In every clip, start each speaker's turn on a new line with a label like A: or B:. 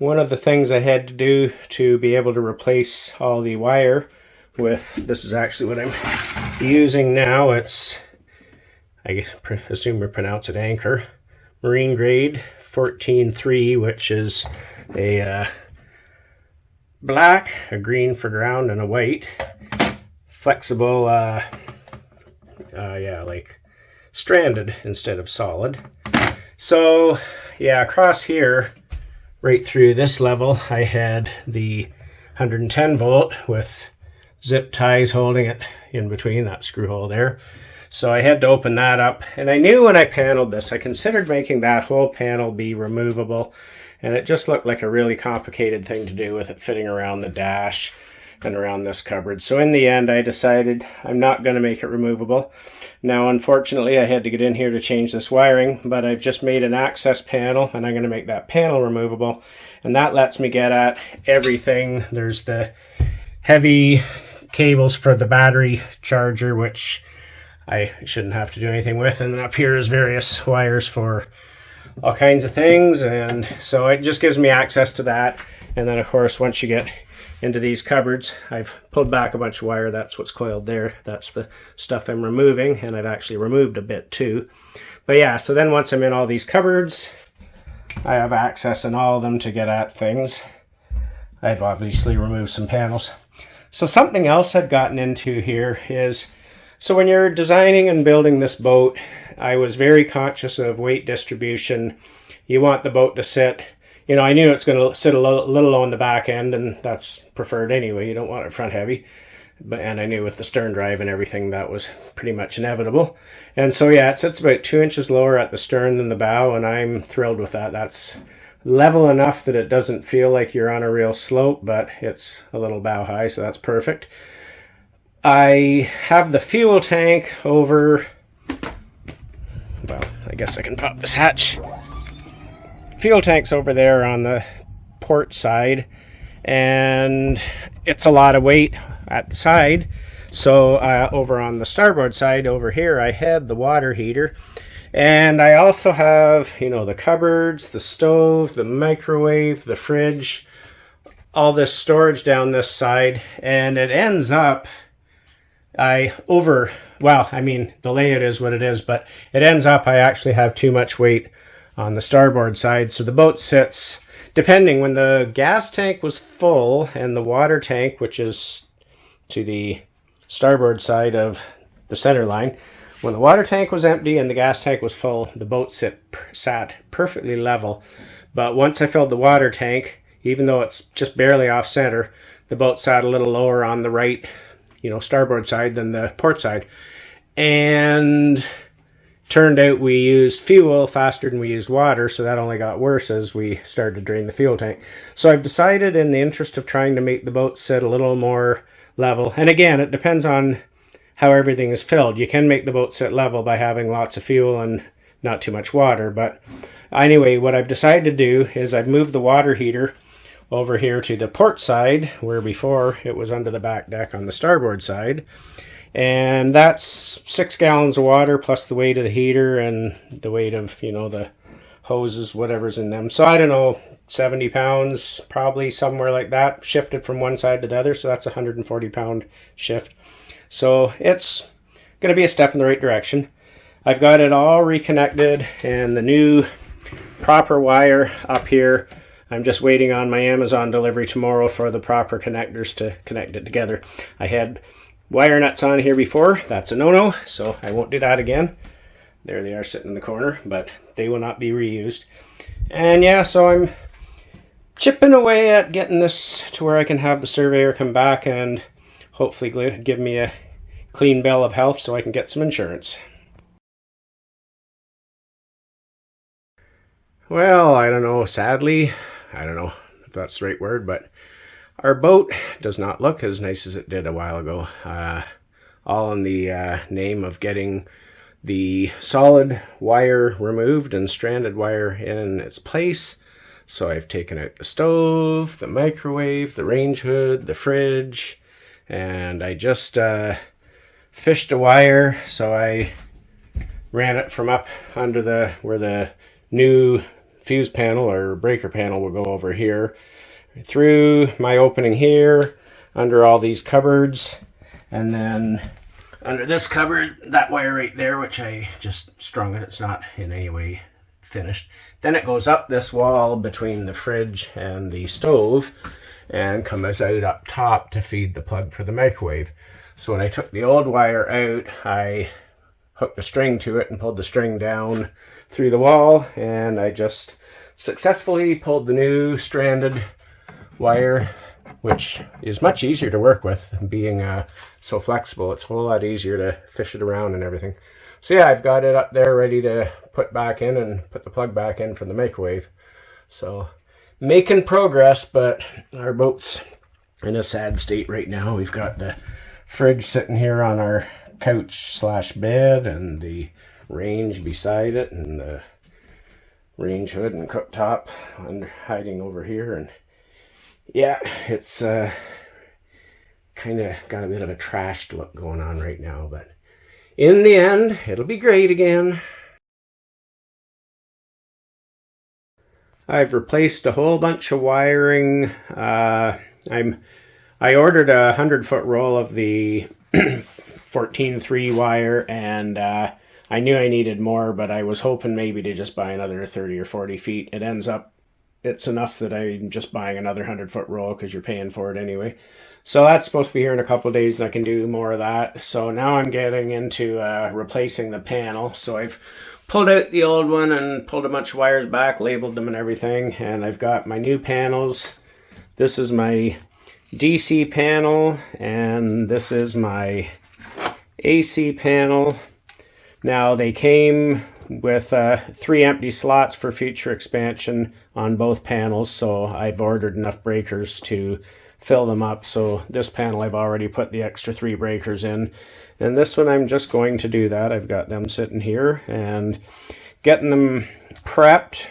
A: one of the things I had to do to be able to replace all the wire with, this is actually what I'm using now. It's, I assume we pronounce it Anchor, marine grade 14.3, which is a black, a green for ground, and a white. Flexible, yeah, like stranded instead of solid. So, yeah, across here, right through this level, I had the 110 volt with zip ties holding it in between that screw hole there. So I had to open that up, and I knew when I paneled this, I considered making that whole panel be removable, and it just looked like a really complicated thing to do with it fitting around the dash and around this cupboard. So in the end, I decided I'm not going to make it removable. Now, unfortunately, I had to get in here to change this wiring, but I've just made an access panel, and I'm going to make that panel removable, and that lets me get at everything. There's the heavy cables for the battery charger, which I shouldn't have to do anything with, and then up here is various wires for all kinds of things, and so it just gives me access to that. And then, of course, once you get into these cupboards, I've pulled back a bunch of wire. That's what's coiled there. That's the stuff I'm removing, and I've actually removed a bit too. But yeah, so then once I'm in all these cupboards, I have access in all of them to get at things. I've obviously removed some panels. So something else I've gotten into here is, so when you're designing and building this boat, I was very conscious of weight distribution. You want the boat to sit, you know, I knew it's going to sit a little low on the back end, and that's preferred anyway. You don't want it front heavy. And I knew with the Sterndrive and everything that was pretty much inevitable. And so yeah, it sits about 2 inches lower at the stern than the bow, and I'm thrilled with that. That's level enough that it doesn't feel like you're on a real slope, but it's a little bow high, so that's perfect. I have the fuel tank over, well, I guess I can pop this hatch. Fuel tank's over there on the port side, and it's a lot of weight at the side. So over on the starboard side over here, I had the water heater, and I also have, you know, the cupboards, the stove, the microwave, the fridge, all this storage down this side, and it ends up, well, I mean, the layout is what it is, but it ends up I actually have too much weight on the starboard side. So the boat sits, depending, when the gas tank was full and the water tank, which is to the starboard side of the center line, when the water tank was empty and the gas tank was full, the boat sat perfectly level. But once I filled the water tank, even though it's just barely off center, the boat sat a little lower on the right, you know, starboard side than the port side. And turned out we used fuel faster than we used water, so that only got worse as we started to drain the fuel tank. So I've decided, in the interest of trying to make the boat sit a little more level, and again, it depends on how everything is filled. You can make the boat sit level by having lots of fuel and not too much water, but anyway, what I've decided to do is I've moved the water heater over here to the port side, where before it was under the back deck on the starboard side. And that's 6 gallons of water plus the weight of the heater and the weight of, you know, the hoses, whatever's in them. So I don't know, 70 pounds, probably somewhere like that, shifted from one side to the other. So that's a 140 pound shift. So it's going to be a step in the right direction. I've got it all reconnected, and the new proper wire up here, I'm just waiting on my Amazon delivery tomorrow for the proper connectors to connect it together. I had wire nuts on here before. That's a no-no, so I won't do that again. There they are sitting in the corner, but they will not be reused. And yeah, so I'm chipping away at getting this to where I can have the surveyor come back and hopefully give me a clean bill of health so I can get some insurance. Well, I don't know, sadly, I don't know if that's the right word, but our boat does not look as nice as it did a while ago. All in the name of getting the solid wire removed and stranded wire in its place. So I've taken out the stove, the microwave, the range hood, the fridge, and I just fished a wire. So I ran it from up under where the new fuse panel or breaker panel will go over here, through my opening here, under all these cupboards, and then under this cupboard, that wire right there, which I just strung it, it's not in any way finished. Then it goes up this wall between the fridge and the stove and comes out up top to feed the plug for the microwave. So when I took the old wire out, I hooked a string to it and pulled the string down through the wall, and I just successfully pulled the new stranded wire, which is much easier to work with, being so flexible. It's a whole lot easier to fish it around and everything. So yeah, I've got it up there ready to put back in and put the plug back in for the microwave. So making progress, but our boat's in a sad state right now. We've got the fridge sitting here on our couch / bed, and the range beside it, and the range hood and cooktop hiding over here. And yeah, it's kind of got a bit of a trashed look going on right now, but in the end, it'll be great again. I've replaced a whole bunch of wiring. I ordered a 100-foot roll of the 14-3 wire, and I knew I needed more, but I was hoping maybe to just buy another 30 or 40 feet. It ends up, it's enough that I'm just buying another 100-foot roll because you're paying for it anyway. So that's supposed to be here in a couple of days, and I can do more of that. So now I'm getting into replacing the panel. So I've pulled out the old one and pulled a bunch of wires back, labeled them and everything, and I've got my new panels. This is my DC panel, and this is my AC panel. Now they came with 3 empty slots for future expansion on both panels, so I've ordered enough breakers to fill them up. So this panel I've already put the extra 3 breakers in, and this one I'm just going to do that. I've got them sitting here and getting them prepped.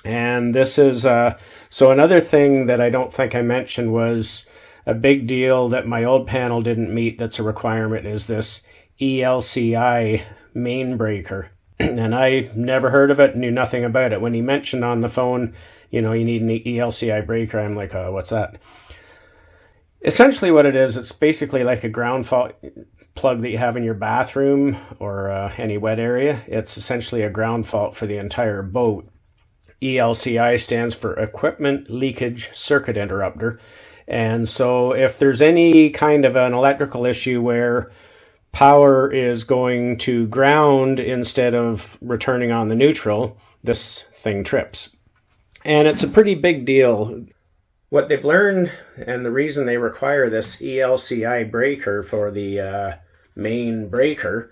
A: And this is so another thing that I don't think I mentioned was a big deal that my old panel didn't meet, that's a requirement, is this ELCI main breaker. And I never heard of it, knew nothing about it. When he mentioned on the phone, you know, you need an ELCI breaker, I'm like, oh, what's that? Essentially what it is, it's basically like a ground fault plug that you have in your bathroom or any wet area. It's essentially a ground fault for the entire boat. ELCI stands for Equipment Leakage Circuit Interrupter. And so if there's any kind of an electrical issue where power is going to ground instead of returning on the neutral, this thing trips. And it's a pretty big deal. What they've learned, and the reason they require this ELCI breaker for the main breaker,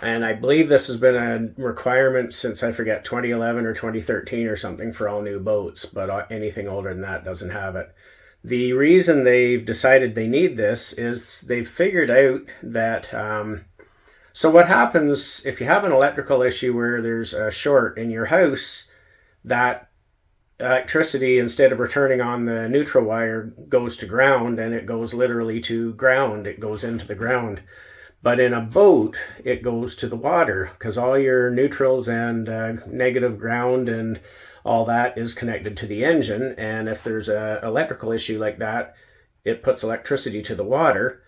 A: and I believe this has been a requirement since, I forget, 2011 or 2013 or something for all new boats, but anything older than that doesn't have it. The reason they've decided they need this is they've figured out that, so what happens if you have an electrical issue where there's a short in your house, that electricity, instead of returning on the neutral wire, goes to ground, and it goes literally to ground. It goes into the ground. But in a boat, it goes to the water, because all your neutrals and negative ground and all that is connected to the engine, and if there's an electrical issue like that, it puts electricity to the water.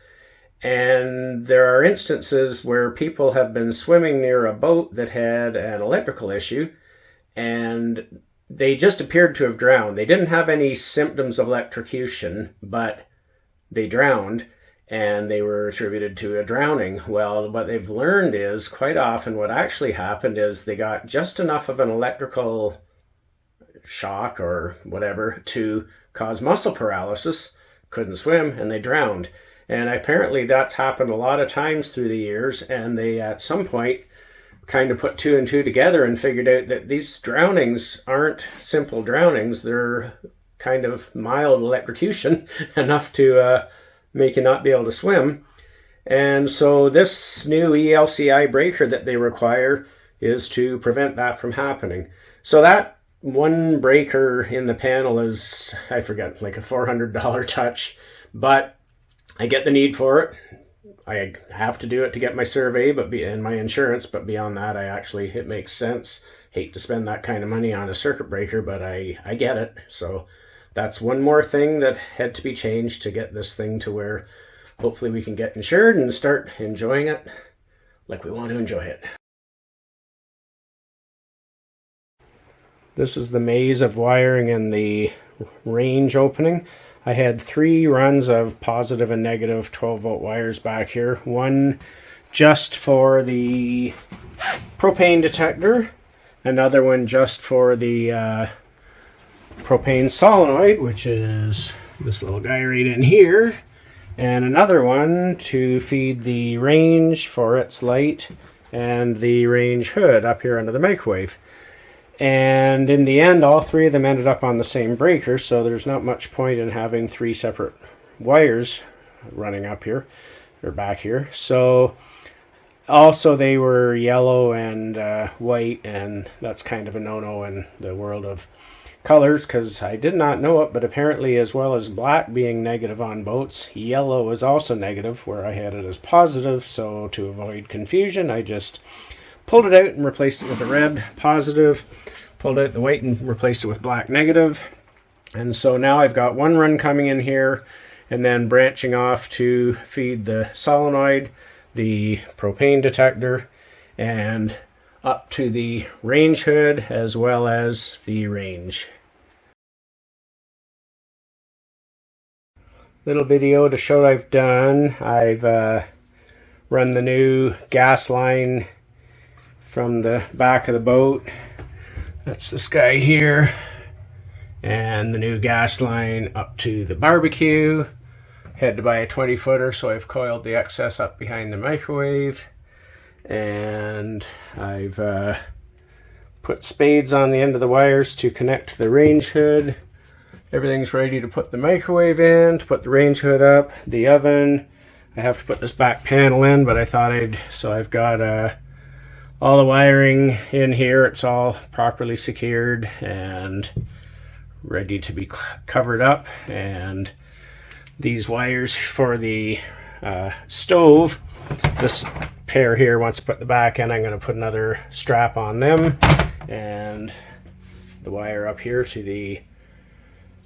A: And there are instances where people have been swimming near a boat that had an electrical issue, and they just appeared to have drowned. They didn't have any symptoms of electrocution, but they drowned, and they were attributed to a drowning. Well, what they've learned is quite often what actually happened is they got just enough of an electrical shock or whatever to cause muscle paralysis, couldn't swim, and they drowned. And apparently that's happened a lot of times through the years, and they at some point kind of put 2 and 2 together and figured out that these drownings aren't simple drownings. They're kind of mild electrocution, enough to make you not be able to swim. And so this new ELCI breaker that they require is to prevent that from happening. So that one breaker in the panel is, I forget, like a $400 touch, but I get the need for it. I have to do it to get my survey and my insurance, but beyond that, it makes sense. hate to spend that kind of money on a circuit breaker, but I get it. So that's one more thing that had to be changed to get this thing to where hopefully we can get insured and start enjoying it like we want to enjoy it. This is the maze of wiring in the range opening. I had 3 runs of positive and negative 12-volt wires back here. One just for the propane detector, another one just for the propane solenoid, which is this little guy right in here, and another one to feed the range for its light and the range hood up here under the microwave. And in the end, all 3 of them ended up on the same breaker, so there's not much point in having 3 separate wires running up here or back here. So also they were yellow and white, and that's kind of a no-no in the world of colors, because I did not know it, but apparently as well as black being negative on boats, yellow is also negative, where I had it as positive. So to avoid confusion, I just pulled it out and replaced it with a red positive, pulled out the white and replaced it with black negative. And so now I've got one run coming in here and then branching off to feed the solenoid, the propane detector, and up to the range hood as well as the range. Little video to show what I've done. I've run the new gas line from the back of the boat. That's this guy here. And the new gas line up to the barbecue. Had to buy a 20-footer, so I've coiled the excess up behind the microwave. And I've put spades on the end of the wires to connect to the range hood. Everything's ready to put the microwave in, to put the range hood up, the oven. I have to put this back panel in, but I thought so I've got all the wiring in here. It's all properly secured and ready to be covered up. And these wires for the stove, this pair here, once I put the back in, I'm going to put another strap on them, and the wire up here to the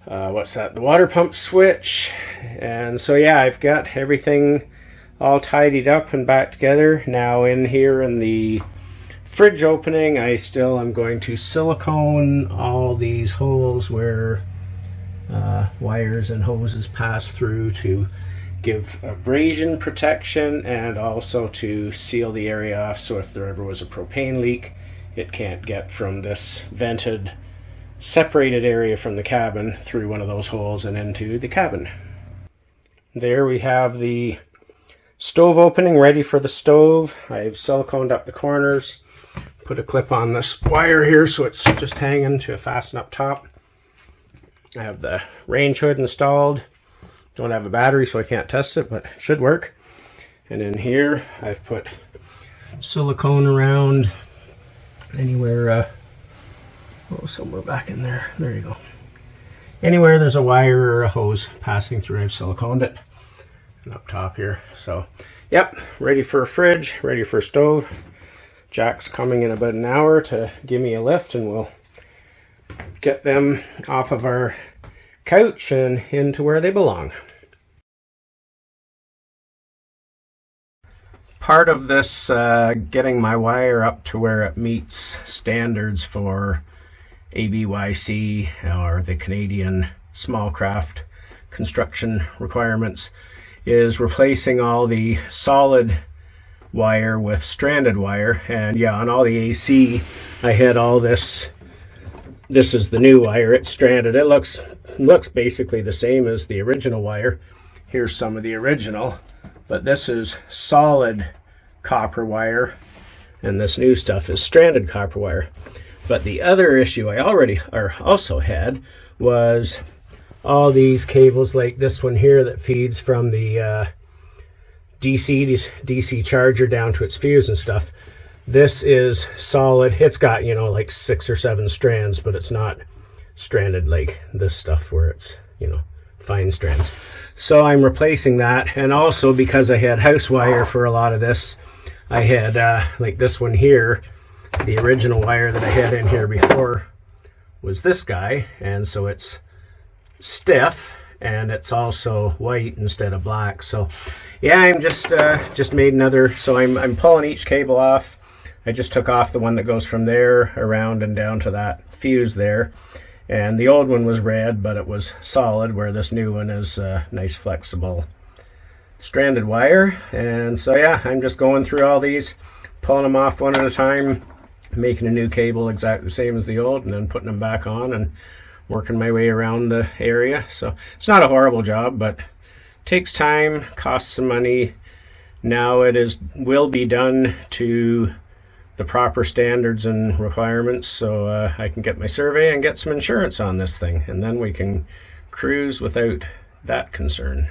A: the water pump switch. And so yeah, I've got everything all tidied up and back together. Now in here in the fridge opening, I still am going to silicone all these holes where wires and hoses pass through to give abrasion protection, and also to seal the area off, so if there ever was a propane leak, it can't get from this vented separated area from the cabin through one of those holes and into the cabin. There we have the stove opening ready for the stove. I've siliconed up the corners, put a clip on this wire here so it's just hanging to fasten up top. I have the range hood installed. Don't have a battery, so I can't test it, but it should work. And in here I've put silicone around anywhere somewhere back in there. There you go. Anywhere there's a wire or a hose passing through, I've siliconed it. And up top here. So, yep, ready for a fridge, ready for a stove. Jack's coming in about an hour to give me a lift, and we'll get them off of our couch and into where they belong. Part of this getting my wire up to where it meets standards for ABYC, or the Canadian small craft construction requirements, is replacing all the solid wire with stranded wire. And yeah, on all the AC I had all this. This is the new wire. It's stranded. It looks basically the same as the original wire. Here's some of the original, but this is solid copper wire, and this new stuff is stranded copper wire. But the other issue I also had was all these cables, like this one here that feeds from the DC charger down to its fuse and stuff. This is solid. It's got, like 6 or 7 strands, but it's not stranded like this stuff where it's, fine strands. So I'm replacing that. And also, because I had house wire for a lot of this, I had like this one here The original wire that I had in here before was this guy, and so it's stiff, and it's also white instead of black. So yeah, I'm just made another, so I'm pulling each cable off. I just took off the one that goes from there around and down to that fuse there, and the old one was red, but it was solid, where this new one is nice flexible stranded wire. And so yeah, I'm just going through all these, pulling them off one at a time, making a new cable exactly the same as the old, and then putting them back on and working my way around the area. So it's not a horrible job, but takes time, costs some money. Now it will be done to the proper standards and requirements, so I can get my survey and get some insurance on this thing, and then we can cruise without that concern.